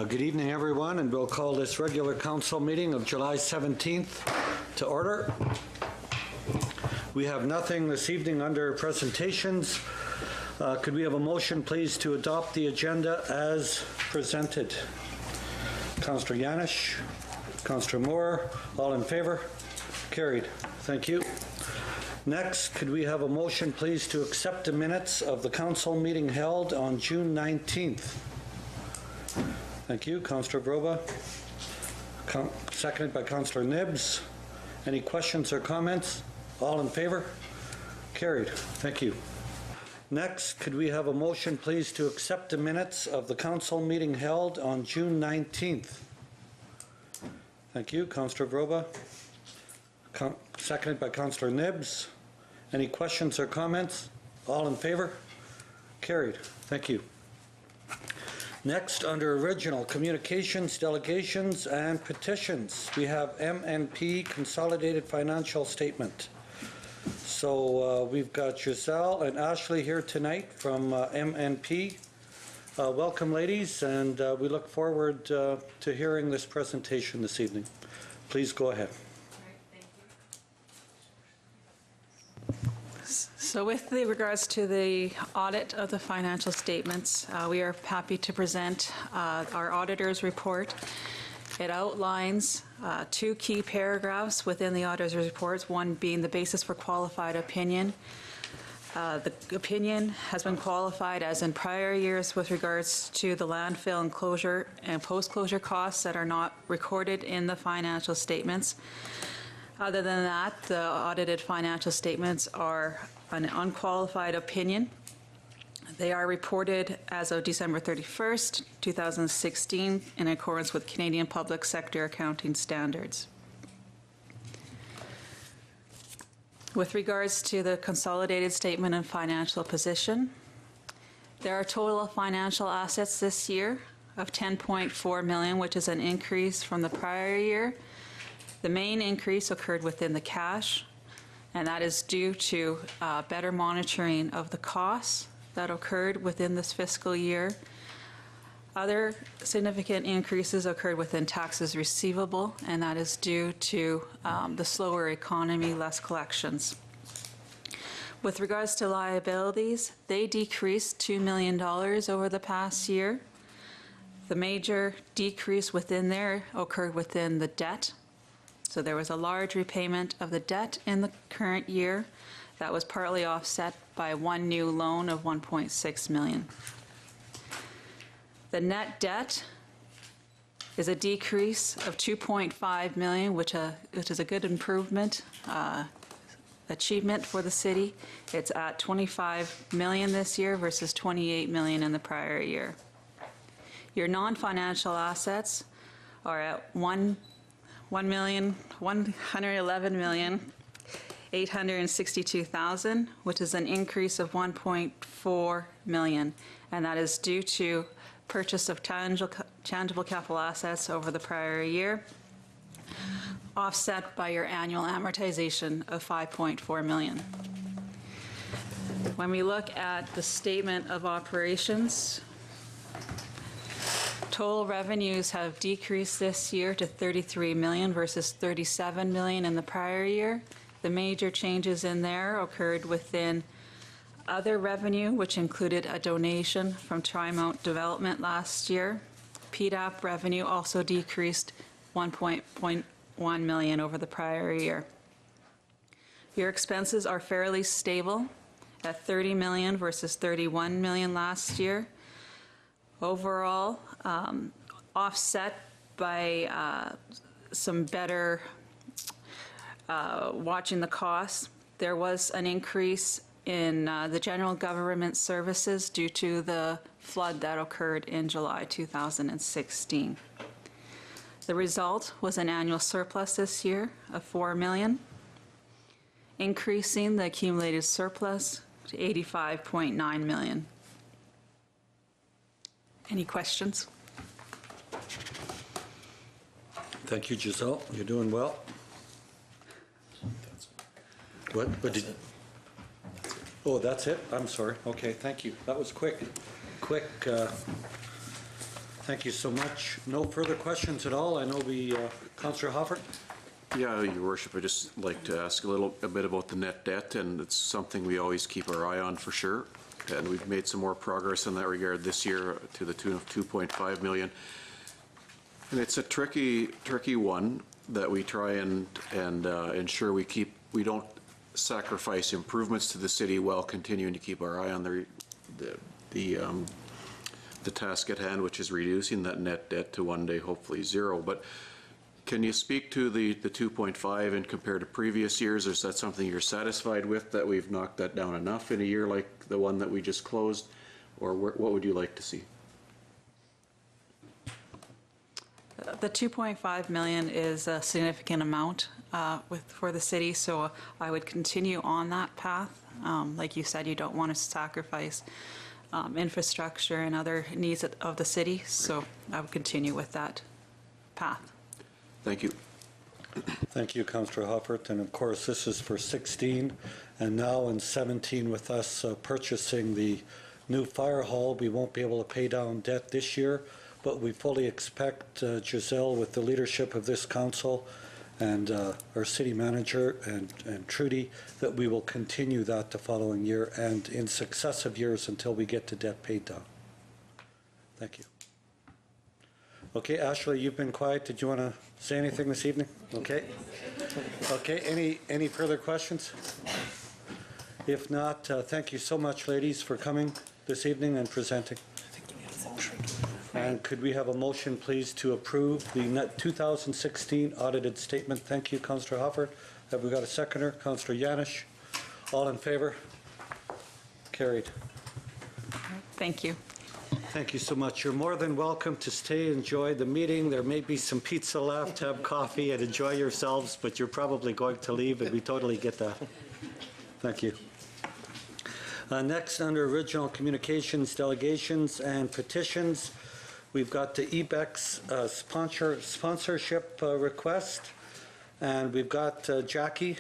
Good evening, everyone, and we'll call this regular council meeting of July 17th to order. We have nothing this evening under presentations. Could we have a motion, please, to adopt the agenda as presented? Councillor Yanish, Councillor Moore, all in favor? Carried. Thank you. Next, could we have a motion, please, to accept the minutes of the council meeting held on June 19th? Thank you. Councillor Groba. Seconded by Councillor Nibbs. Any questions or comments? All in favor? Carried. Thank you. Next, could we have a motion, please, to accept the minutes of the council meeting held on June 19th? Thank you. Councillor Groba. Seconded by Councillor Nibbs. Any questions or comments? All in favor? Carried. Thank you. Next, under original communications, delegations, and petitions, we have MNP Consolidated Financial Statement. So we've got Giselle and Ashley here tonight from MNP. Welcome, ladies, and we look forward to hearing this presentation this evening. Please go ahead. So with regards to the audit of the financial statements, we are happy to present our auditor's report. It outlines two key paragraphs within the auditor's report, one being the basis for qualified opinion. The opinion has been qualified as in prior years with regards to the landfill and closure and post-closure costs that are not recorded in the financial statements. Other than that, the audited financial statements are an unqualified opinion. They are reported as of December 31st, 2016 in accordance with Canadian Public Sector Accounting Standards. With regards to the consolidated statement and financial position, there are total financial assets this year of $10.4 million, which is an increase from the prior year. The main increase occurred within the cash, and that is due to better monitoring of the costs that occurred within this fiscal year. Other significant increases occurred within taxes receivable, and that is due to the slower economy, less collections. With regards to liabilities, they decreased $2 million over the past year. The major decrease within there occurred within the debt. So there was a large repayment of the debt in the current year that was partly offset by one new loan of $1.6 million. The net debt is a decrease of $2.5 million, which is a good improvement, achievement for the city. It's at $25 million this year versus $28 million in the prior year. Your non-financial assets are at $1,111,862,000, which is an increase of $1.4 million, and that is due to purchase of tangible capital assets over the prior year, offset by your annual amortization of $5.4 million. When we look at the statement of operations, total revenues have decreased this year to $33 million versus $37 million in the prior year. The major changes in there occurred within other revenue, which included a donation from Trimount Development last year. PDAP revenue also decreased $1.1 million over the prior year. Your expenses are fairly stable at $30 million versus $31 million last year. Overall, offset by some better watching the costs. There was an increase in the general government services due to the flood that occurred in July 2016. The result was an annual surplus this year of $4 million, increasing the accumulated surplus to $85.9 million. Any questions? Thank you, Giselle. You're doing well. What did? Oh, that's it? I'm sorry. Okay, thank you. That was quick. Thank you so much. No further questions at all. I know Councillor Hoffert. Yeah, Your Worship, I'd just like to ask a bit about the net debt, and it's something we always keep our eye on for sure. And we've made some more progress in that regard this year to the tune of 2.5 million. And it's a tricky one that we try and ensure we don't sacrifice improvements to the city while continuing to keep our eye on the task at hand, which is reducing that net debt to one day hopefully zero. But can you speak to the 2.5 and compare to previous years? Is that something you're satisfied with, that we've knocked that down enough in a year like the one that we just closed, or what would you like to see? The 2.5 million is a significant amount for the city, so I would continue on that path. Like you said, you don't want to sacrifice infrastructure and other needs of the city, so I would continue with that path. Thank you. Thank you, Councillor Hoffert. And of course, this is for 16, and now in 17 with us purchasing the new fire hall, we won't be able to pay down debt this year, but we fully expect, Giselle, with the leadership of this council and our city manager and Trudy, that we will continue that the following year and in successive years until we get the debt paid down. Thank you. Okay, Ashley, you've been quiet. Did you want to say anything this evening? Okay. Okay, any further questions? If not, thank you so much, ladies, for coming this evening and presenting. And could we have a motion, please, to approve the 2016 audited statement? Thank you, Councillor Hoffert. Have we got a seconder? Councillor Yanish. All in favor? Carried. Thank you. Thank you so much. You're more than welcome to stay, enjoy the meeting. There may be some pizza left, have coffee, and enjoy yourselves, but you're probably going to leave, and we totally get that. Thank you. Next, under original communications, delegations, and petitions, we've got the EBEX sponsorship request, and we've got Jackie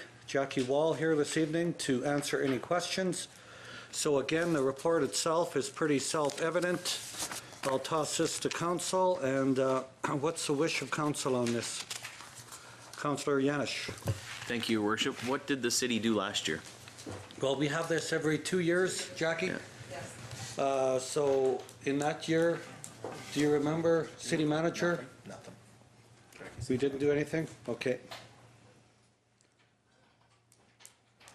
Wall here this evening to answer any questions. So again, the report itself is pretty self-evident. I'll toss this to council, and what's the wish of council on this? Councillor Yanish. Thank you, Your Worship. What did the city do last year? Well, we have this every 2 years, Jackie. Yeah. Yes. So in that year, do you remember, city manager? Nothing. We didn't do anything? Okay.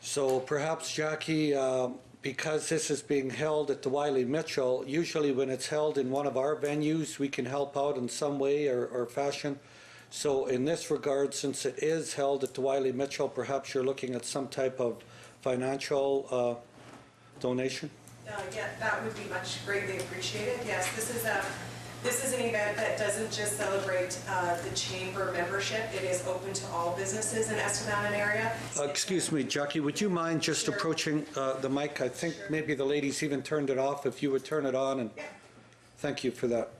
So perhaps, Jackie, because this is being held at the Wiley Mitchell, usually when it's held in one of our venues, we can help out in some way or fashion. So in this regard, since it is held at the Wiley Mitchell, perhaps you're looking at some type of financial donation? Yeah, that would be much greatly appreciated. Yes, this is an event that doesn't just celebrate the chamber membership. It is open to all businesses in Estevan area. Excuse me, Jackie, would you mind just Sure. approaching the mic? I think maybe the ladies even turned it off. If you would turn it on, and Yeah. thank you for that.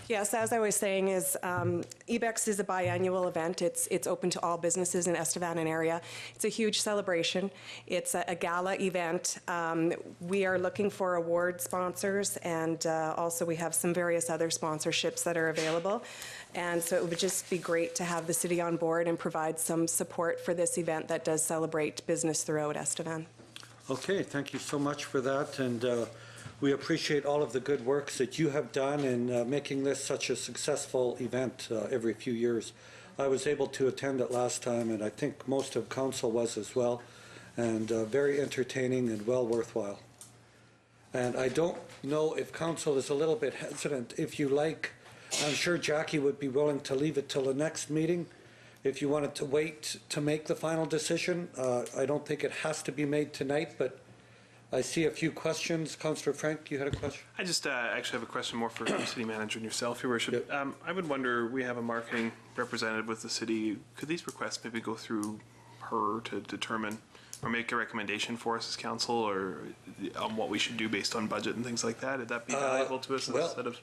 Yes, as I was saying, EBEX is a biannual event. It's open to all businesses in Estevan and area. It's a huge celebration. It's a gala event. We are looking for award sponsors, and also we have some various other sponsorships that are available. And so it would just be great to have the city on board and provide some support for this event that does celebrate business throughout Estevan. Okay, thank you so much for that, and we appreciate all of the good works that you have done in making this such a successful event every few years. I was able to attend it last time, and I think most of council was as well, and very entertaining and well worthwhile. And I don't know if council is a little bit hesitant. If you like, I'm sure Jackie would be willing to leave it till the next meeting. If you wanted to wait to make the final decision, I don't think it has to be made tonight, but I see a few questions. Councillor Frank, you had a question? I just actually have a question more for the city manager and yourself, Your Worship. Yep. I would wonder, we have a marketing representative with the city. Could these requests maybe go through her to determine or make a recommendation for us as council, or on what we should do based on budget and things like that? Would that be valuable to us instead of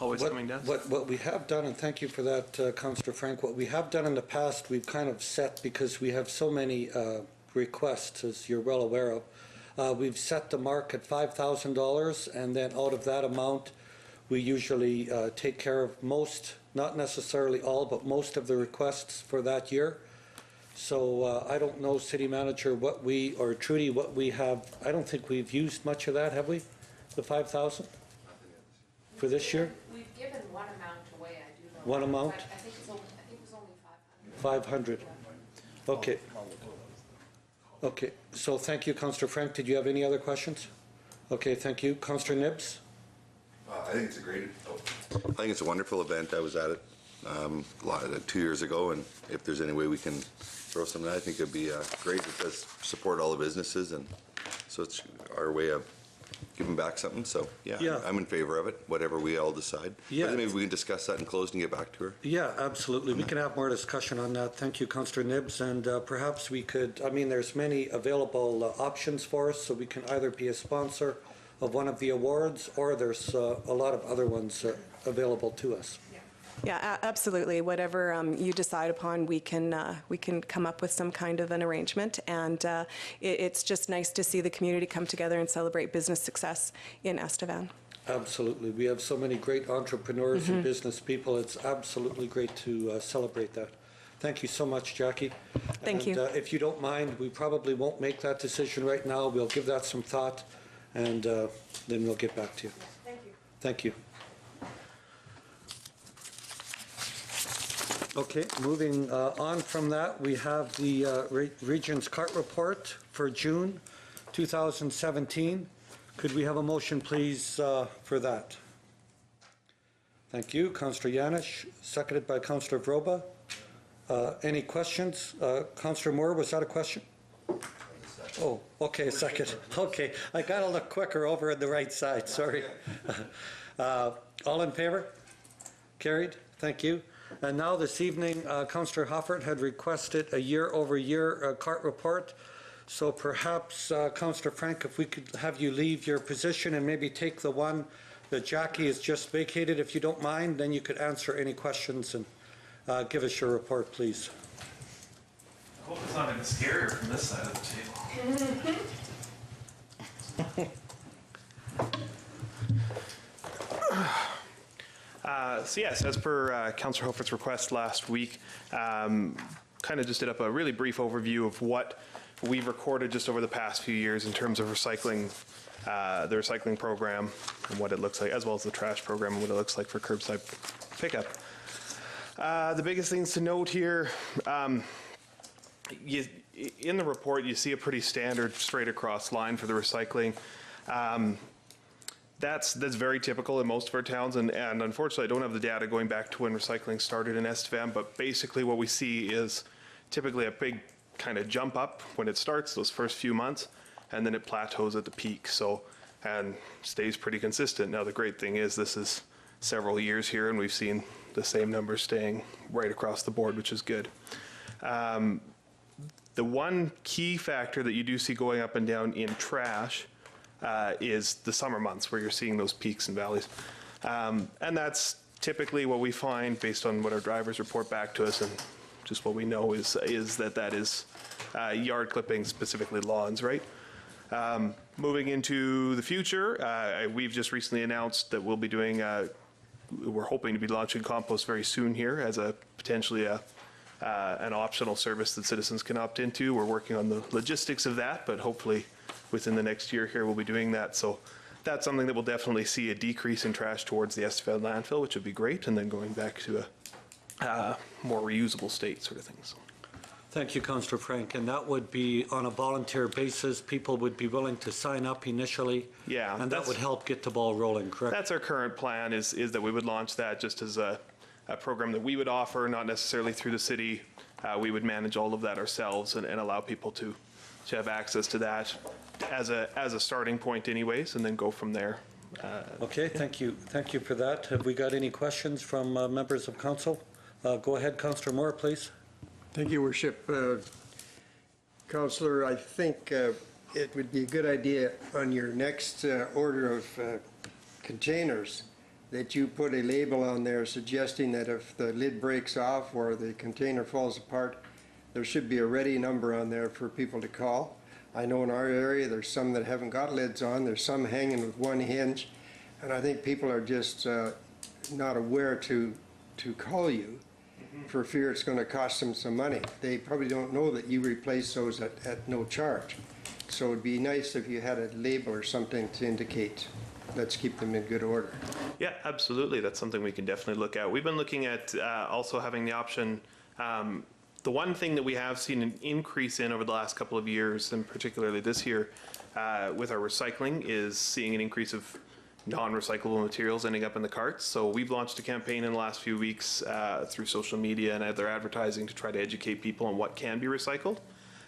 always coming down? What we have done, and thank you for that, Councillor Frank, what we have done in the past, we've kind of set, because we have so many requests, as you're well aware of, We've set the mark at $5,000, and then out of that amount, we usually take care of most, not necessarily all, but most of the requests for that year. So I don't know, City Manager, or Trudy, what we have. I don't think we've used much of that, have we? The 5,000 for this year? We've given one amount away, I do know. One that, amount? but I think it was only 500. 500. Okay. Okay, so thank you, Councillor Frank. Did you have any other questions? Okay, thank you. Councillor Nibbs? I think it's I think it's a wonderful event. I was at it 2 years ago, and if there's any way we can throw something, I think it'd be great. It does support all the businesses, and so it's our way of giving back something. So yeah. I'm in favor of it, whatever we all decide. Yeah. But maybe we can discuss that in closed and get back to her. Yeah, absolutely. We can have more discussion on that. Thank you, Councillor Nibbs. And perhaps we could, there's many available options for us, so we can either be a sponsor of one of the awards, or there's a lot of other ones available to us. Yeah, absolutely. Whatever you decide upon, we can come up with some kind of an arrangement. And it's just nice to see the community come together and celebrate business success in Estevan. Absolutely. We have so many great entrepreneurs and business people. It's absolutely great to celebrate that. Thank you so much, Jackie. Thank you. If you don't mind, we probably won't make that decision right now. We'll give that some thought, and then we'll get back to you. Thank you. Thank you. Okay, moving on from that, we have the Region's Cart Report for June 2017. Could we have a motion, please, for that? Thank you. Councillor Yanish, seconded by Councillor Vroba. Any questions? Councillor Moore, was that a question? Oh, okay, second. Okay, I got to look quicker over on the right side, sorry. All in favor? Carried. Thank you. And now this evening, Councillor Hoffert had requested a year-over-year cart report. So perhaps, Councillor Frank, if we could have you leave your position and maybe take the one that Jackie has just vacated, if you don't mind, then you could answer any questions and give us your report, please. I hope it's not even scarier from this side of the table. So yes, as per Councillor Hofert's request last week, kind of just did up a really brief overview of what we've recorded just over the past few years in terms of recycling, the recycling program and what it looks like, as well as the trash program and what it looks like for curbside pickup. The biggest things to note here, in the report you see a pretty standard straight across line for the recycling. That's very typical in most of our towns, and unfortunately I don't have the data going back to when recycling started in Estevan, but basically what we see is typically a big kind of jump up when it starts, those first few months, and then it plateaus at the peak, and stays pretty consistent. Now the great thing is this is several years here, and we've seen the same numbers staying right across the board, which is good. The one key factor that you do see going up and down in trash is the summer months, where you're seeing those peaks and valleys. And that's typically what we find based on what our drivers report back to us, and just what we know is that is yard clippings, specifically lawns, right? Moving into the future, we've just recently announced that we'll be doing, we're hoping to be launching compost very soon here as a potentially an optional service that citizens can opt into. We're working on the logistics of that, but hopefully within the next year here we'll be doing that. So that's something that will definitely see a decrease in trash towards the Estevan landfill, which would be great, and then going back to a more reusable state sort of things. Thank you, Councillor Frank. And that would be on a volunteer basis. People would be willing to sign up initially. Yeah. And that would help get the ball rolling, correct? That's our current plan, is that we would launch that just as a program that we would offer, not necessarily through the city. We would manage all of that ourselves and allow people to have access to that as a starting point anyways, and then go from there. Okay, thank you. Thank you for that. Have we got any questions from members of council? Go ahead, Councillor Moore, please. Thank you, Worship. Councillor, I think it would be a good idea on your next order of containers that you put a label on there suggesting that if the lid breaks off or the container falls apart, there should be a ready number on there for people to call. I know in our area, there's some that haven't got lids on, there's some hanging with one hinge, and I think people are just not aware to call you for fear it's going to cost them some money. They probably don't know that you replace those at no charge. So it'd be nice if you had a label or something to indicate, let's keep them in good order. Yeah, absolutely. That's something we can definitely look at. We've been looking at also having the option. The one thing that we have seen an increase in over the last couple of years, and particularly this year, with our recycling, is seeing an increase of non-recyclable materials ending up in the carts. So we've launched a campaign in the last few weeks through social media and other advertising to try to educate people on what can be recycled.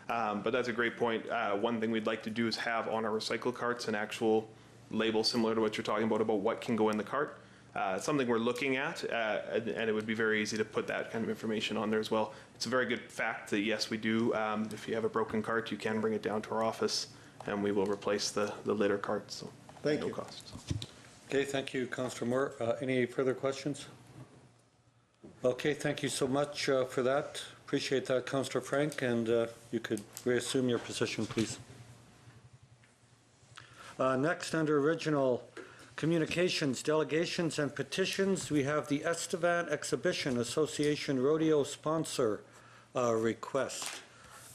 But that's a great point. One thing we'd like to do is have on our recycle carts an actual label similar to what you're talking about what can go in the cart. It's something we're looking at, and it would be very easy to put that kind of information on there as well. It's a very good fact that yes, we do. If you have a broken cart, you can bring it down to our office, and we will replace the lid or cart. So Thank no you. cost. Okay, thank you, Councillor Moore. Any further questions? Okay, thank you so much for that. Appreciate that, Councillor Frank, and you could reassume your position, please. Next, under original communications, delegations, and petitions, we have the Estevan Exhibition Association Rodeo Sponsor request.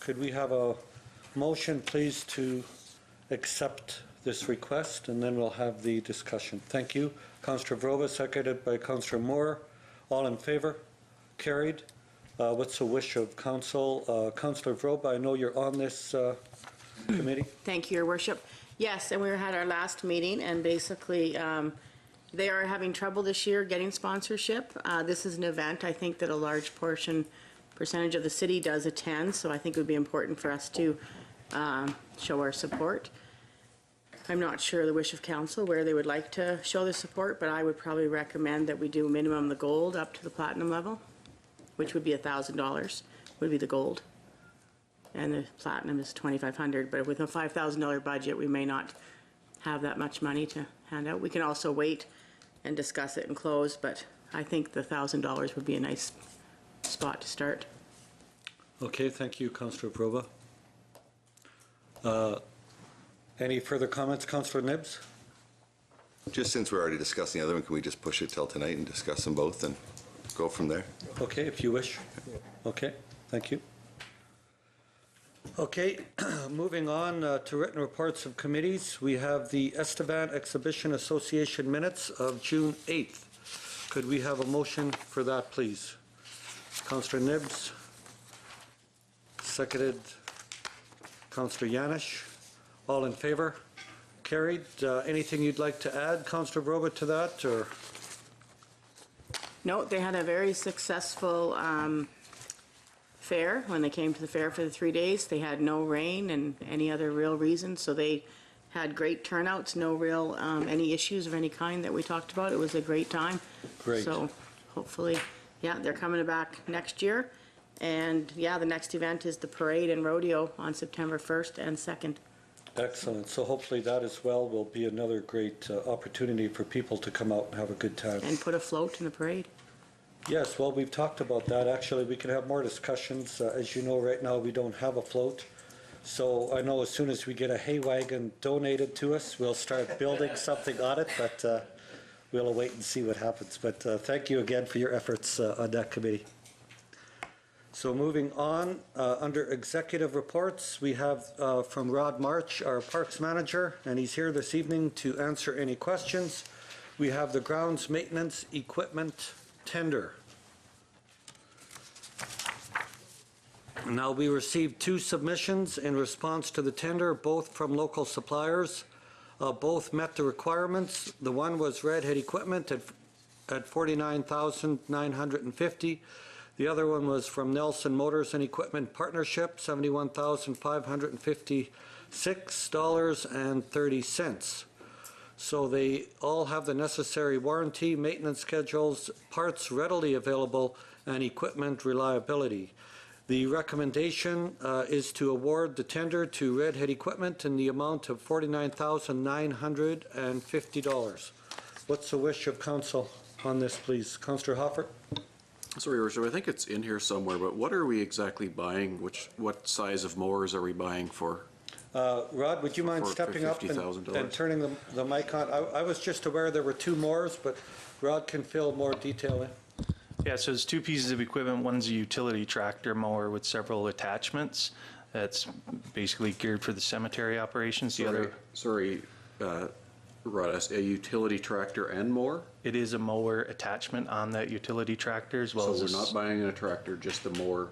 Could we have a motion, please, to accept this request, and then we'll have the discussion. Thank you. Councillor Vrova, seconded by Councillor Moore. All in favor? Carried. What's the wish of council? Councillor Vrova, I know you're on this committee. Thank you, Your Worship. Yes, and we had our last meeting, and basically they are having trouble this year getting sponsorship. This is an event I think that a large percentage of the city does attend, so I think it would be important for us to show our support. I'm not sure the wish of council where they would like to show their support, but I would probably recommend that we do minimum the gold up to the platinum level, which would be $1,000 would be the gold. And the platinum is $2,500, but with a $5,000 budget, we may not have that much money to hand out. We can also wait and discuss it and close, but I think the $1,000 would be a nice spot to start. Okay, thank you, Councillor Vrova. Any further comments, Councillor Nibbs? Just since we're already discussing the other one, can we just push it till tonight and discuss them both and go from there? Okay, if you wish. Okay, thank you. Okay, moving on to written reports of committees. We have the Estevan Exhibition Association minutes of June 8th. Could we have a motion for that, please? Councillor Nibbs, seconded Councillor Yanish. All in favor? Carried. Anything you'd like to add, Councillor Vrova, to that, or? No, they had a very successful fair when they came to the fair for the 3 days. They had no rain and any other real reason, so they had great turnouts, no real any issues of any kind that we talked about. It was a great time. Great. So hopefully, yeah, they're coming back next year. And yeah, the next event is the parade and rodeo on September 1st and 2nd. Excellent. So hopefully that as well will be another great opportunity for people to come out and have a good time. And put a float in the parade. Yes, well, we've talked about that. Actually, we can have more discussions. As you know, right now, we don't have a float. So I know as soon as we get a hay wagon donated to us, we'll start building something on it, but we'll wait and see what happens. But thank you again for your efforts on that committee. So moving on, under executive reports, we have from Rod March, our parks manager, and he's here this evening to answer any questions. We have the grounds maintenance equipment tender. Now, we received 2 submissions in response to the tender, both from local suppliers. Both met the requirements. The one was Redhead Equipment at $49,950. The other one was from Nelson Motors and Equipment Partnership, $71,556.30. So they all have the necessary warranty, maintenance schedules, parts readily available, and equipment reliability. The recommendation is to award the tender to Redhead Equipment in the amount of $49,950. What's the wish of council on this, please? Councillor Hoffert? Sorry, Your Worship, I think it's in here somewhere, but what are we exactly buying? What size of mowers are we buying for? Rod, would you mind For stepping up $50,000. and turning the mic on? I was just aware there were two mowers, but Rod can fill more detail in. Yeah, so there's two pieces of equipment. One's a utility tractor mower with several attachments. That's basically geared for the cemetery operations. The other, Sorry, Rod, a utility tractor and more? it is a mower attachment on that utility tractor as well So as. we're not buying a tractor, just a mower?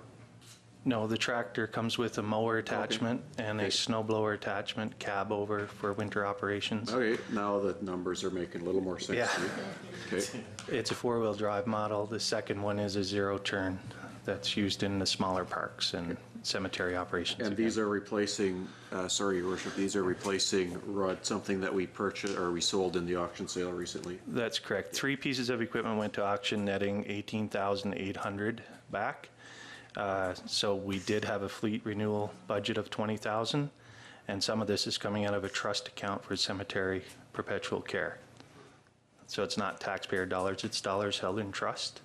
No, the tractor comes with a mower attachment and a Okay. snow blower attachment, cab over for winter operations. Okay, now the numbers are making a little more sense Yeah. to me. Okay, It's a four-wheel drive model. The second one is a zero-turn that's used in the smaller parks and cemetery operations. and these are replacing, sorry, Your Worship, these are replacing, Rod, something that we purchased or we sold in the auction sale recently? That's correct. Three pieces of equipment went to auction, netting $18,800 back. So we did have a fleet renewal budget of $20,000, and some of this is coming out of a trust account for cemetery perpetual care. So it's not taxpayer dollars, it's dollars held in trust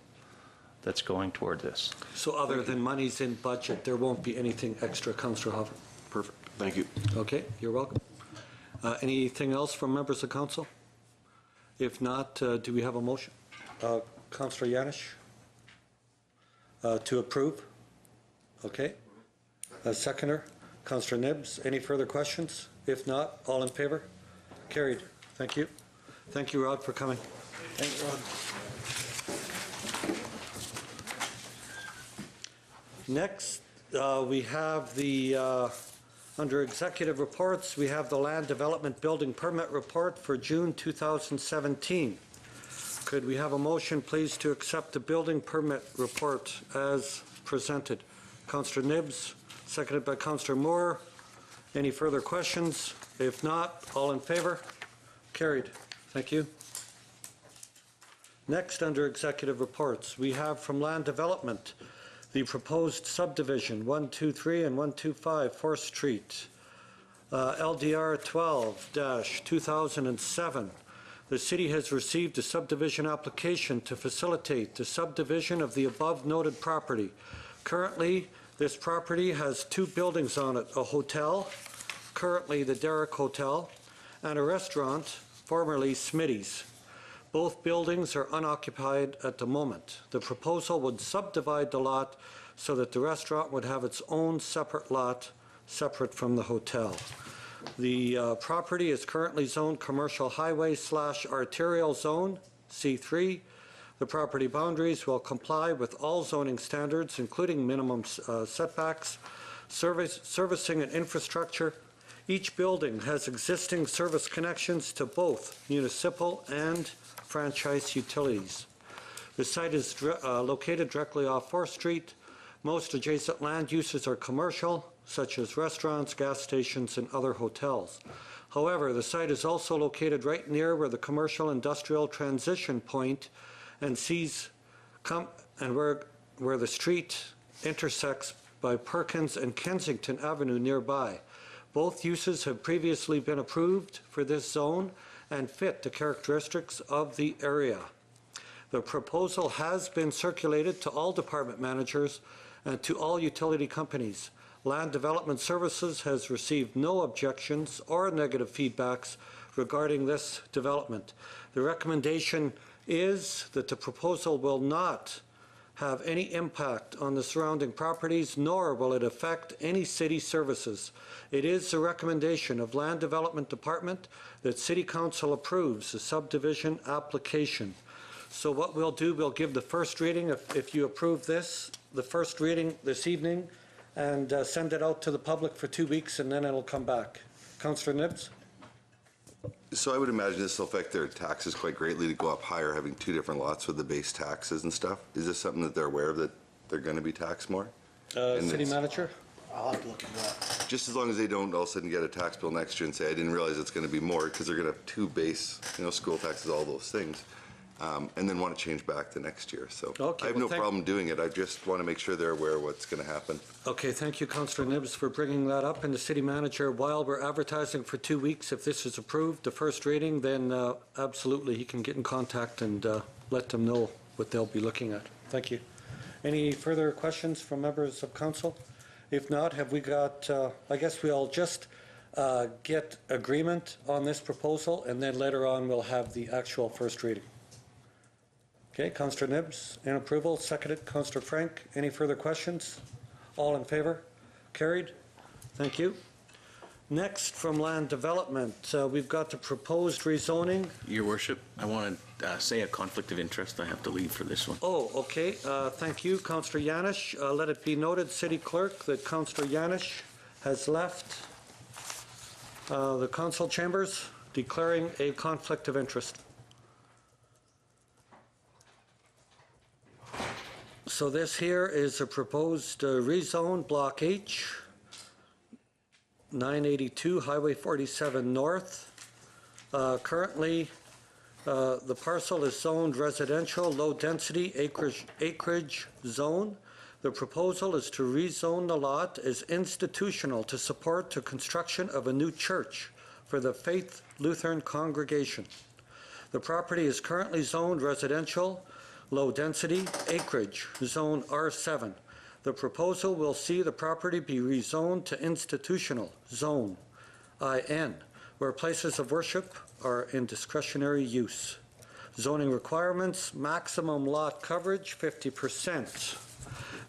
that's going toward this. So other than monies in budget, there won't be anything extra, Councillor Hofer. Perfect, thank you. Okay, you're welcome. Anything else from members of council? If not, do we have a motion? Councillor Yanish? To approve? Okay. Seconder, Councillor Nibs. Any further questions? If not, all in favor? Carried. Thank you. Thank you, Rod, for coming. Thanks, Rod. Next, we have the, under executive reports, we have the Land Development Building Permit Report for June 2017. Could we have a motion, please, to accept the building permit report as presented? Councillor Nibs, seconded by Councillor Moore. Any further questions? If not, all in favor? Carried. Thank you. Next, under executive reports, we have from Land Development, the proposed subdivision 123 and 125 4th Street, LDR 12-2007. The city has received a subdivision application to facilitate the subdivision of the above noted property. Currently, this property has two buildings on it, a hotel, currently the Derrick Hotel, and a restaurant, formerly Smitty's. Both buildings are unoccupied at the moment. The proposal would subdivide the lot so that the restaurant would have its own separate lot, separate from the hotel. The property is currently zoned commercial highway/arterial zone, C3. The property boundaries will comply with all zoning standards, including minimum setbacks, servicing and infrastructure. Each building has existing service connections to both municipal and franchise utilities. The site is located directly off 4th Street. Most adjacent land uses are commercial, such as restaurants, gas stations, and other hotels. However, the site is also located right near where the commercial industrial transition point and where the street intersects by Perkins and Kensington Avenue nearby. Both uses have previously been approved for this zone and fit the characteristics of the area. The proposal has been circulated to all department managers and to all utility companies. Land Development Services has received no objections or negative feedbacks regarding this development. The recommendation is that the proposal will not have any impact on the surrounding properties, nor will it affect any city services. It is the recommendation of Land Development Department that City Council approves the subdivision application. So what we'll do, we'll give the first reading, if you approve this, the first reading this evening, and send it out to the public for 2 weeks, and then it'll come back. Councillor Nibs? So I would imagine this will affect their taxes quite greatly to go up higher, having two different lots with the base taxes and stuff. Is this something that they're aware of, that they're going to be taxed more? City Manager? I'll have to look into that. Just as long as they don't all of a sudden get a tax bill next year and say, I didn't realize it's going to be more, because they're going to have two base, school taxes, all those things, and then want to change back the next year. So Okay, I have well, no problem doing it. I just want to make sure they're aware of what's going to happen. Okay, thank you, Councillor Nibs, for bringing that up. And the City Manager, while we're advertising for 2 weeks, if this is approved, the first reading, then absolutely he can get in contact and let them know what they'll be looking at. Thank you. Any further questions from members of council? If not, have we got, I guess we'll just get agreement on this proposal, and then later on, we'll have the actual first reading. Okay, Councillor Nibbs, in approval, seconded. Councillor Frank, any further questions? All in favor? Carried. Thank you. Next, from Land Development, we've got the proposed rezoning. Your worship, I want to say a conflict of interest. I have to leave for this one. Oh, okay. Thank you, Councillor Yanish. Let it be noted, City Clerk, that Councillor Yanish has left the council chambers, declaring a conflict of interest. So this here is a proposed rezone, Block H, 982 Highway 47 North. Currently, the parcel is zoned residential, low-density acreage zone. The proposal is to rezone the lot as institutional to support the construction of a new church for the Faith Lutheran congregation. The property is currently zoned residential, low-density acreage, zone R7. The proposal will see the property be rezoned to institutional, zone IN, where places of worship are in discretionary use. Zoning requirements: maximum lot coverage 50%.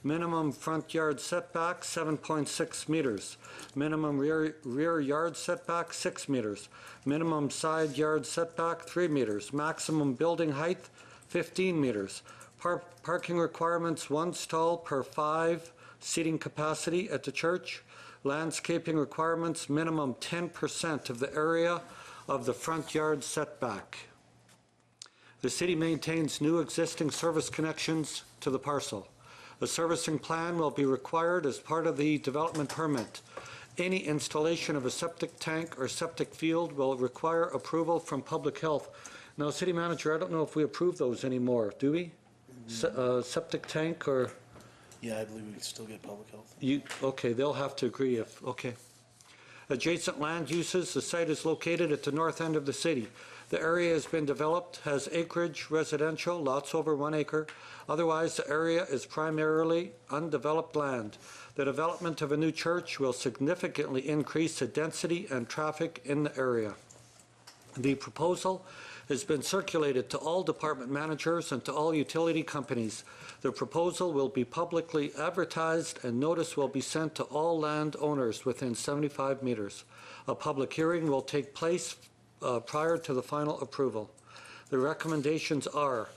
Minimum front yard setback 7.6 meters. Minimum rear yard setback 6 meters. Minimum side yard setback 3 meters. Maximum building height 15 meters. Parking requirements: 1 stall per 5 seating capacity at the church. Landscaping requirements: minimum 10% of the area of the front yard setback. The city maintains new existing service connections to the parcel. A servicing plan will be required as part of the development permit. Any installation of a septic tank or septic field will require approval from Public Health. Now, City Manager, I don't know if we approve those anymore, do we? Septic tank or? Yeah, I believe we can still get public health. Okay, they'll have to agree if, okay. Adjacent land uses: the site is located at the north end of the city. The area has been developed, has acreage, residential, lots over 1 acre. Otherwise, the area is primarily undeveloped land. The development of a new church will significantly increase the density and traffic in the area. The proposal has been circulated to all department managers and to all utility companies. The proposal will be publicly advertised, and notice will be sent to all landowners within 75 meters. A public hearing will take place prior to the final approval. The recommendations are: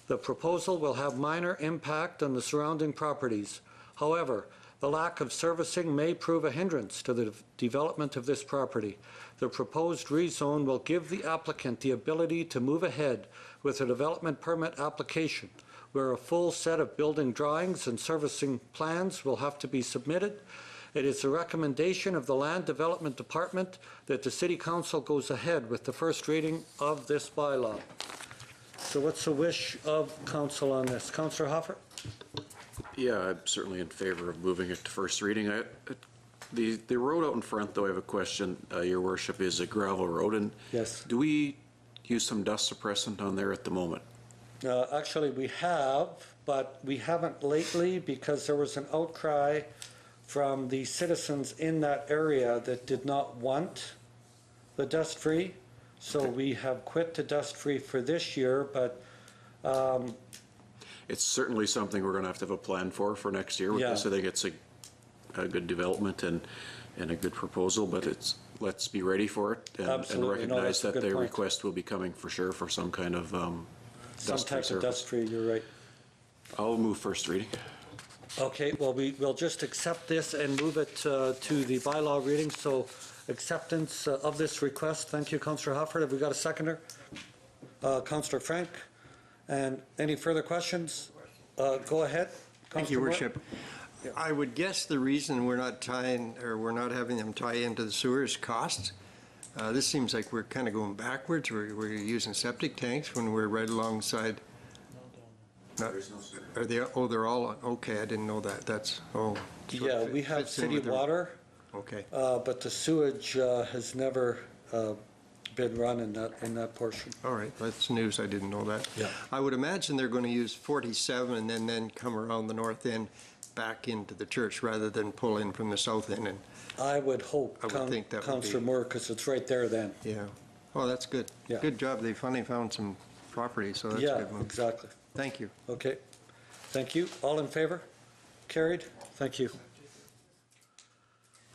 the proposal will have minor impact on the surrounding properties. However, the lack of servicing may prove a hindrance to the development of this property. The proposed rezone will give the applicant the ability to move ahead with a development permit application, where a full set of building drawings and servicing plans will have to be submitted. It is the recommendation of the Land Development Department that the City Council goes ahead with the first reading of this bylaw. So what's the wish of Council on this? Councillor Hoffer? Yeah, I'm certainly in favor of moving it to first reading. The road out in front, though, I have a question. Your worship, is a gravel road, and Yes. do we use some dust suppressant on there at the moment? Actually, we have, but we haven't lately because there was an outcry from the citizens in that area that did not want the dust-free. So we have quit the dust-free for this year, but It's certainly something we're going to have a plan for next year with Yeah. this. I think it's a good development and a good proposal, but let's be ready for it and Absolutely. No, recognize that's a that good the point. request will be coming for sure for some kind of some dust-free type of surface. dust-free, you're right. I'll move first reading. Okay, well, we'll just accept this and move it to the bylaw reading. So acceptance of this request. Thank you, Councillor Hofford. Have we got a seconder? Councillor Frank. And any further questions? Go ahead. Thank you, Councillor Moore. Worship. I would guess the reason we're not having them tie into the sewer is costs. This seems like we're kind of going backwards. We're using septic tanks when we're right alongside. No, are they? Oh, they're all on. Okay, I didn't know that. That's Yeah, we have city water, Okay. but the sewage has never been run in that portion. All right, that's news. I didn't know that. Yeah. I would imagine they're going to use 47 and then come around the north end back into the church rather than pull in from the south end. And I would hope, I would think that would be- Councillor Moore, because it's right there then. yeah, oh, that's good. Yeah. Good job. They finally found some property, so that's a Yeah, good move. exactly. Thank you. Okay. Thank you. All in favor? Carried. Thank you.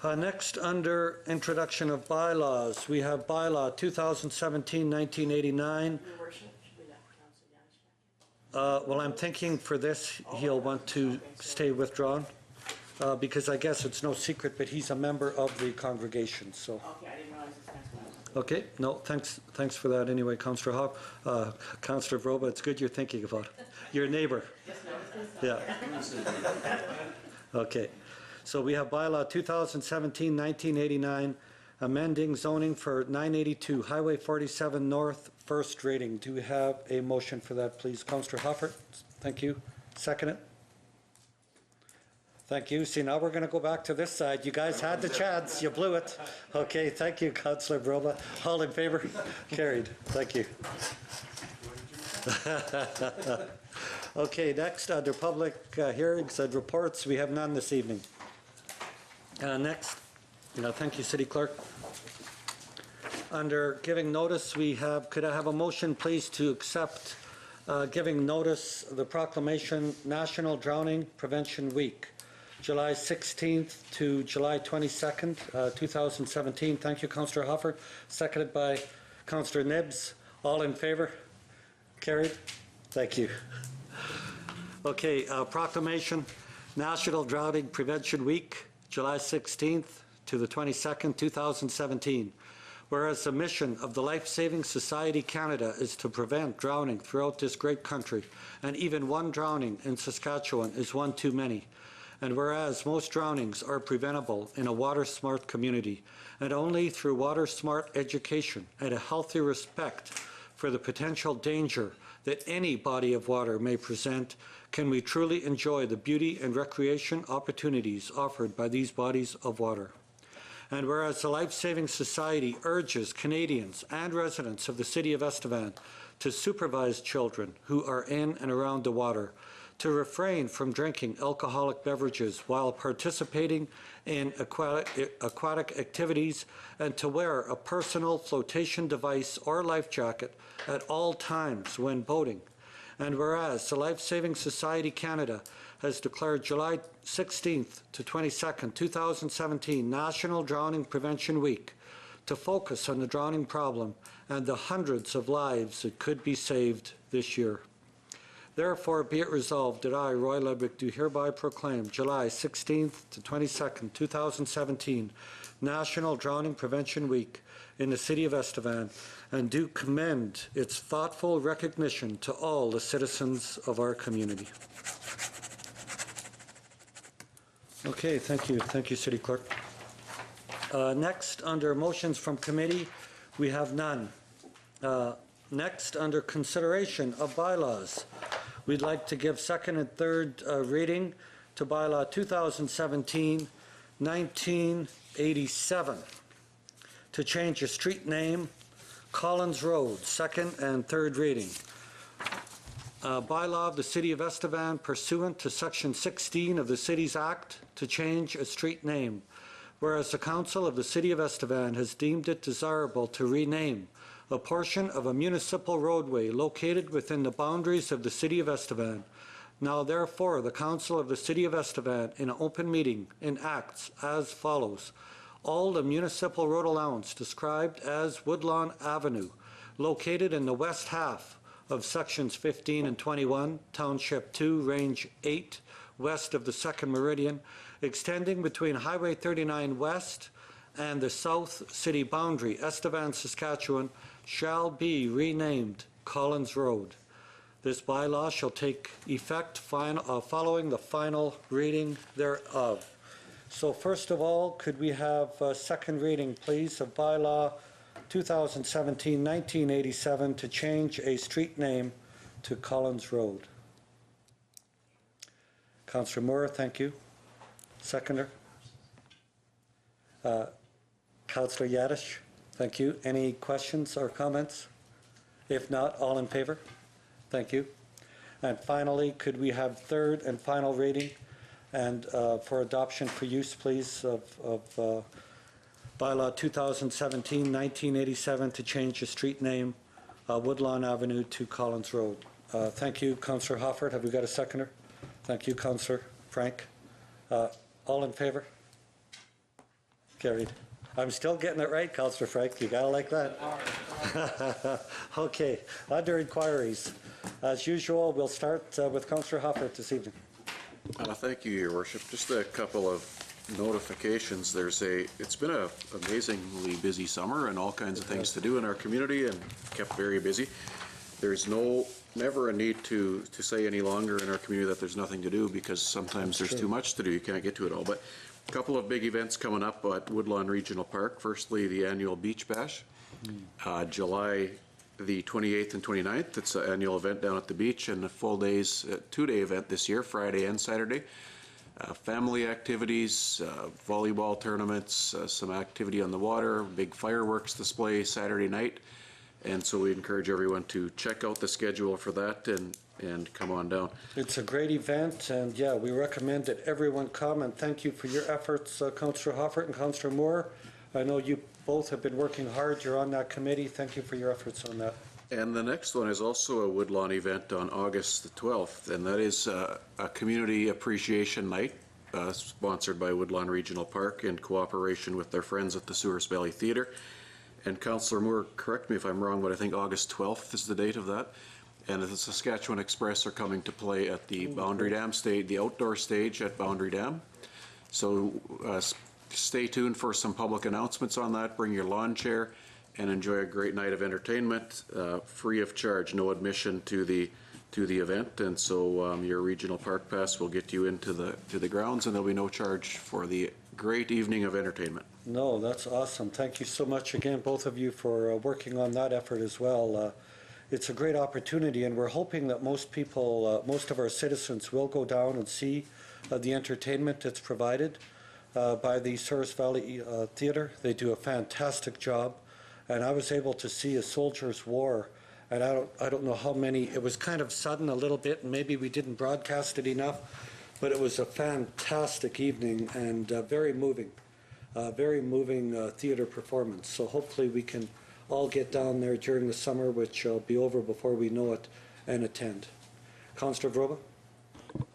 Next, under introduction of bylaws, we have bylaw 2017-1989. Well, I'm thinking for this, he'll want to stay withdrawn, because I guess it's no secret, but he's a member of the congregation, so. Okay, I didn't realize this next one. Okay, no, thanks for that anyway, Councillor Hop, Councillor Vroba, it's good you're thinking about it. Your neighbor. Yeah. Okay, so we have bylaw 2017-1989, amending zoning for 982 Highway 47 North, first reading. Do we have a motion for that, please? Councillor Hoffert, thank you. Second it. Thank you. See, now we're going to go back to this side. You guys had the chance. You blew it. Okay, thank you, Councillor Broba. All in favor? Carried. Thank you. Okay, next, under public hearings and reports, we have none this evening. Next, thank you, City Clerk. Under giving notice, we have, could I have a motion, please, to accept giving notice the proclamation National Drowning Prevention Week, July 16th to July 22nd, 2017. Thank you, Councillor Hoffer. Seconded by Councillor Nibbs. All in favor? Carried. Thank you. Okay, proclamation National Drowning Prevention Week, July 16th to the 22nd, 2017. Whereas the mission of the Life Saving Society Canada is to prevent drowning throughout this great country, and even one drowning in Saskatchewan is one too many. And whereas most drownings are preventable in a water-smart community, and only through water-smart education and a healthy respect for the potential danger that any body of water may present, can we truly enjoy the beauty and recreation opportunities offered by these bodies of water. And whereas the Life Saving Society urges Canadians and residents of the City of Estevan to supervise children who are in and around the water, to refrain from drinking alcoholic beverages while participating in aquatic activities, and to wear a personal flotation device or life jacket at all times when boating. And whereas the Life Saving Society Canada has declared July 16th to 22nd, 2017 National Drowning Prevention Week to focus on the drowning problem and the hundreds of lives that could be saved this year. Therefore, be it resolved that I, Roy Ludwig, do hereby proclaim July 16th to 22nd, 2017 National Drowning Prevention Week in the City of Estevan, and do commend its thoughtful recognition to all the citizens of our community. Okay, thank you. Thank you, City Clerk. Next, under motions from committee, we have none. Next, under consideration of bylaws, we'd like to give second and third reading to bylaw 2017-1987 to change a street name, Collins Road, second and third reading. Bylaw of the City of Estevan pursuant to Section 16 of the Cities Act to change a street name. Whereas the Council of the City of Estevan has deemed it desirable to rename a portion of a municipal roadway located within the boundaries of the City of Estevan. Now therefore, the Council of the City of Estevan in an open meeting enacts as follows. All the municipal road allowance described as Woodlawn Avenue, located in the west half of Sections 15 and 21, Township 2, Range 8, west of the 2nd Meridian, extending between Highway 39 West and the south city boundary, Estevan, Saskatchewan, shall be renamed Collins Road. This bylaw shall take effect following the final reading thereof. So first of all, could we have a second reading, please, of bylaw 2017-1987 to change a street name to Collins Road? Councillor Moore, thank you. Seconder. Councillor Yadish, thank you. Any questions or comments? If not, all in favor? Thank you. And finally, could we have third and final reading And for adoption for use, please, of bylaw 2017-1987 to change the street name, Woodlawn Avenue to Collins Road. Thank you, Councillor Hoffert. Have we got a seconder? Thank you, Councillor Frank. All in favor? Carried. I'm still getting it right, Councillor Frank. You gotta like that. Okay, under inquiries. As usual, we'll start with Councillor Hoffert this evening. Thank you, Your Worship. Just a couple of notifications. It's been an amazingly busy summer and all kinds of things to do in our community and kept very busy. There's never a need to say any longer in our community that there's nothing to do, because sometimes there's too much to do. You can't get to it all. But a couple of big events coming up at Woodlawn Regional Park. Firstly, the annual Beach Bash, July the 28th and 29th. It's an annual event down at the beach, and a full days, two-day event this year, Friday and Saturday. Family activities, volleyball tournaments, some activity on the water, big fireworks display Saturday night. And so we encourage everyone to check out the schedule for that and come on down. It's a great event, and yeah, we recommend that everyone come, and thank you for your efforts, Councillor Hoffert and Councillor Moore. I know you both have been working hard. You're on that committee. Thank you for your efforts on that. And the next one is also a Woodlawn event on August the 12th, and that is a community appreciation night sponsored by Woodlawn Regional Park in cooperation with their friends at the Sewers Valley Theatre. And Councillor Moore, correct me if I'm wrong, but I think August 12th is the date of that. And the Saskatchewan Express are coming to play at the Boundary Dam stage, the outdoor stage at Boundary Dam. So stay tuned for some public announcements on that. Bring your lawn chair and enjoy a great night of entertainment, free of charge, no admission to the event. And so your regional park pass will get you into the grounds, and there'll be no charge for the great evening of entertainment. No, that's awesome. Thank you so much again, both of you, for working on that effort as well. It's a great opportunity, and we're hoping that most people, most of our citizens will go down and see the entertainment that's provided by the Sewers Valley Theatre. They do a fantastic job, and I was able to see A Soldier's War, and I don't know how many. It was kind of sudden a little bit, and maybe we didn't broadcast it enough, but it was a fantastic evening and very moving theater performance. So hopefully we can all get down there during the summer, which will be over before we know it, and attend. Councillor Vroba?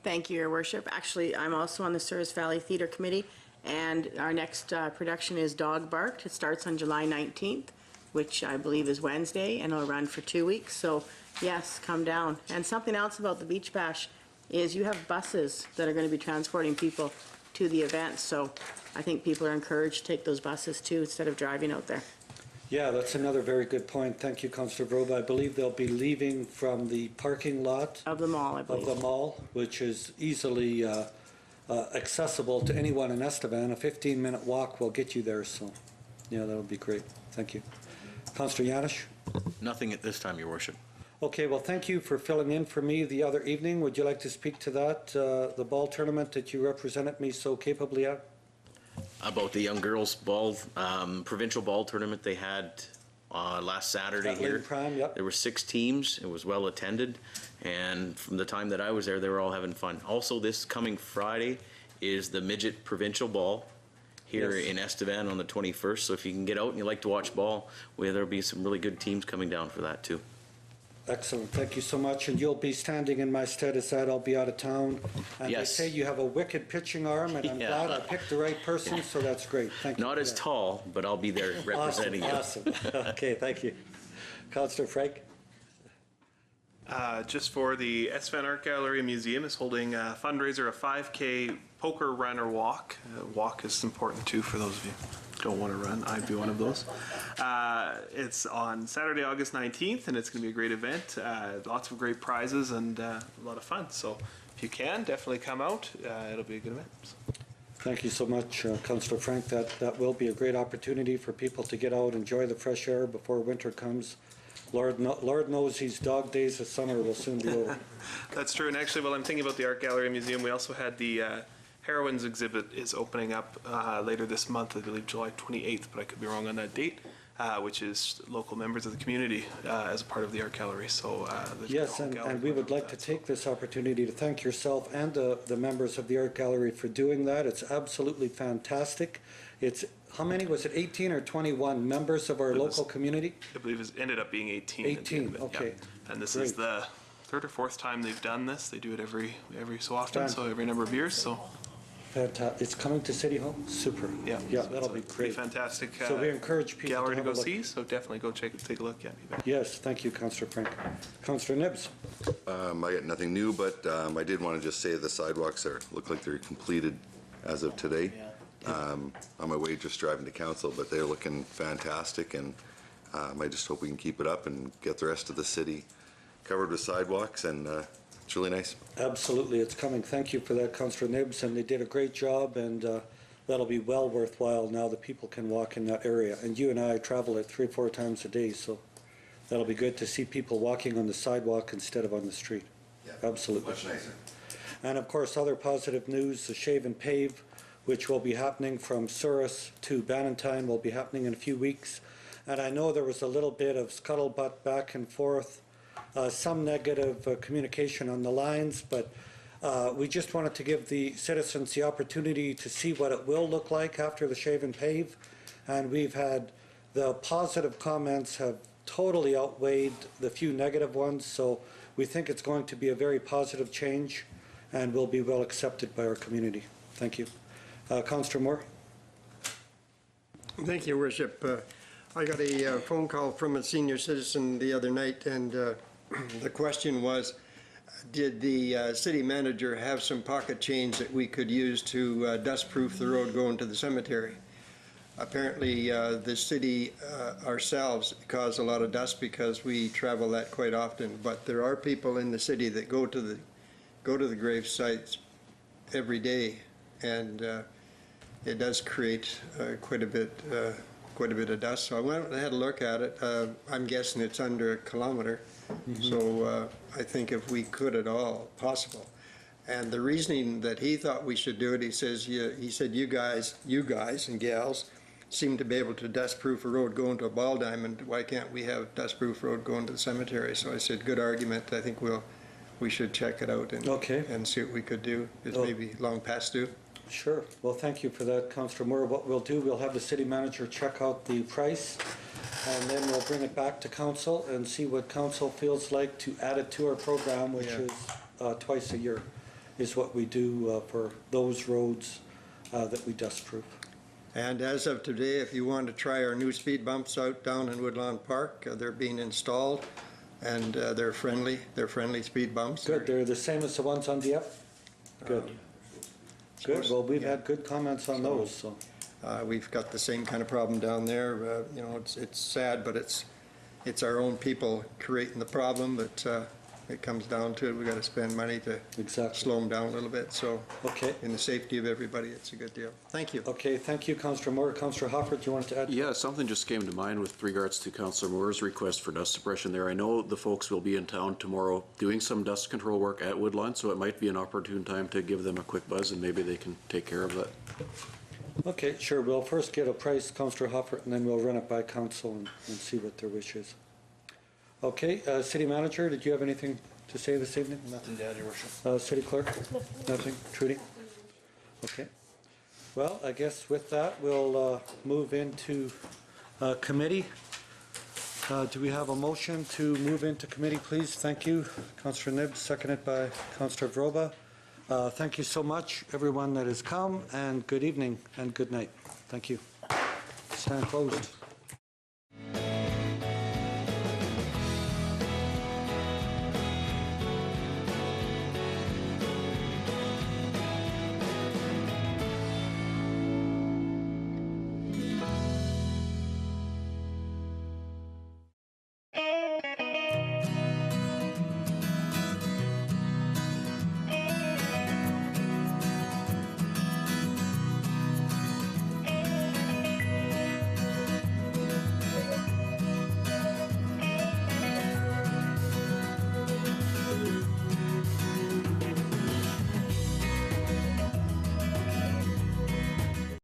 Thank you, Your Worship. Actually, I'm also on the Sewers Valley Theatre Committee, and our next production is Dog Barked. It starts on July 19th, which I believe is Wednesday, and it'll run for 2 weeks. So yes, come down. And something else about the Beach Bash is you have buses that are going to be transporting people to the event. So I think people are encouraged to take those buses too instead of driving out there. Yeah, that's another very good point. Thank you, Councillor Vroba. I believe they'll be leaving from the parking lot of the mall, I believe. Of the mall, which is easily accessible to anyone in Estevan. A 15-minute walk will get you there, so yeah, that'll be great. Thank you. Councillor Yanish? Nothing at this time, Your Worship. Okay, well, thank you for filling in for me the other evening. Would you like to speak to that, the ball tournament that you represented me so capably at? About the young girls ball, provincial ball tournament they had last Saturday here. Prime, yep. There were 6 teams. It was well attended, and from the time that I was there, they were all having fun. Also, this coming Friday is the midget provincial ball here in Estevan on the 21st. So if you can get out and you like to watch ball, there'll be some really good teams coming down for that too. Excellent. Thank you so much. And you'll be standing in my stead as that. I'll be out of town. And yes. They say you have a wicked pitching arm, and I'm glad I picked the right person, so that's great. Thank you. Not as tall, but I'll be there representing you. Awesome. Okay, thank you. Councillor Frank? Just for the Estevan Art Gallery and Museum is holding a fundraiser, a 5K poker run or walk. Walk is important too for those of you who don't want to run. I'd be one of those. It's on Saturday, August 19th, and it's going to be a great event. Lots of great prizes and a lot of fun. So if you can, definitely come out. It'll be a good event. So. Thank you so much, Councillor Frank. That will be a great opportunity for people to get out, enjoy the fresh air before winter comes. Lord knows these dog days of summer will soon be over. That's true. And actually, while I'm thinking about the Art Gallery and Museum, we also had the Heroines exhibit is opening up later this month, I believe July 28th, but I could be wrong on that date. which is local members of the community as a part of the art gallery. So Yes, and we would like to take this opportunity to thank yourself and the members of the art gallery for doing that. It's absolutely fantastic. It's, how many, was it 18 or 21 members of our local community? I believe it ended up being 18. 18, okay. Yeah. And this is Great. the third or fourth time they've done this. They do it every so often, so every number of years. So Fantastic. It's coming to City Hall? Super. yeah, Yeah, so that'll be it's a pretty great. fantastic So we encourage people gallery to have a go look. see. So definitely go take a look. Yeah. Yes, thank you, Councillor Frank. Councillor Nibbs? I got nothing new, but I did want to just say the sidewalks look like they're completed as of today. On my way just driving to council, but they're looking fantastic, and I just hope we can keep it up and get the rest of the city covered with sidewalks, and it's really nice. Absolutely, it's coming. Thank you for that, Councillor Nibbs, and they did a great job, and that'll be well worthwhile now that people can walk in that area. And you and I travel it 3 or 4 times a day, so that'll be good to see people walking on the sidewalk instead of on the street. Yeah, Absolutely. much nicer. And of course, other positive news, the shave and pave, which will be happening from Souris to Bannintyn, will be happening in a few weeks. And I know there was a little bit of scuttlebutt back and forth, some negative communication on the lines, but we just wanted to give the citizens the opportunity to see what it will look like after the shave and pave. And we've had, the positive comments have totally outweighed the few negative ones, so we think it's going to be a very positive change and will be well accepted by our community. Thank you. Councillor Moore? Thank you, Worship. I got a phone call from a senior citizen the other night, and the question was, did the city manager have some pocket change that we could use to dust-proof the road going to the cemetery? Apparently, the city ourselves cause a lot of dust because we travel that quite often, but there are people in the city that go to the grave sites every day, and it does create quite a bit of dust. So I went and had a look at it. I'm guessing it's under a kilometer. So I think if we could at all possible. And the reasoning that he thought we should do it, he said you guys and gals seem to be able to dust-proof a road going to a ball diamond. Why can't we have dust-proof road going to the cemetery? So I said, good argument. I think we should check it out and see what we could do. It's maybe long past due. Sure. Well, thank you for that, Councillor Moore. What we'll do, we'll have the city manager check out the price, and then we'll bring it back to council and see what council feels like to add it to our program, which is twice a year, is what we do for those roads that we dust-proof. And as of today, if you want to try our new speed bumps out down in Woodlawn Park, they're being installed, and they're friendly speed bumps. Good. They're the same as the ones on the up? Good. Good. Well, we've had good comments on those, so. We've got the same kind of problem down there. You know, it's sad, but it's our own people creating the problem, but it comes down to it. We got to spend money to slow them down a little bit. So in the safety of everybody, it's a good deal. Thank you. Okay, thank you, Councillor Moore. Councillor Hofford, do you want to add? Yeah, something just came to mind with regards to Councillor Moore's request for dust suppression there. I know the folks will be in town tomorrow doing some dust control work at Woodlawn, so it might be an opportune time to give them a quick buzz and maybe they can take care of that. Okay, sure. We'll first get a price, Councillor Hofford, and then we'll run it by council and see what their wish is. Okay, City Manager, did you have anything to say this evening? Nothing to add, Your Worship. City Clerk? Nothing. Trudy? Okay. Well, I guess with that, we'll move into committee. Do we have a motion to move into committee, please? Thank you. Councillor Nibbs, seconded by Councillor Vroba. Thank you so much, everyone that has come, and good evening and good night. Thank you. Stand closed.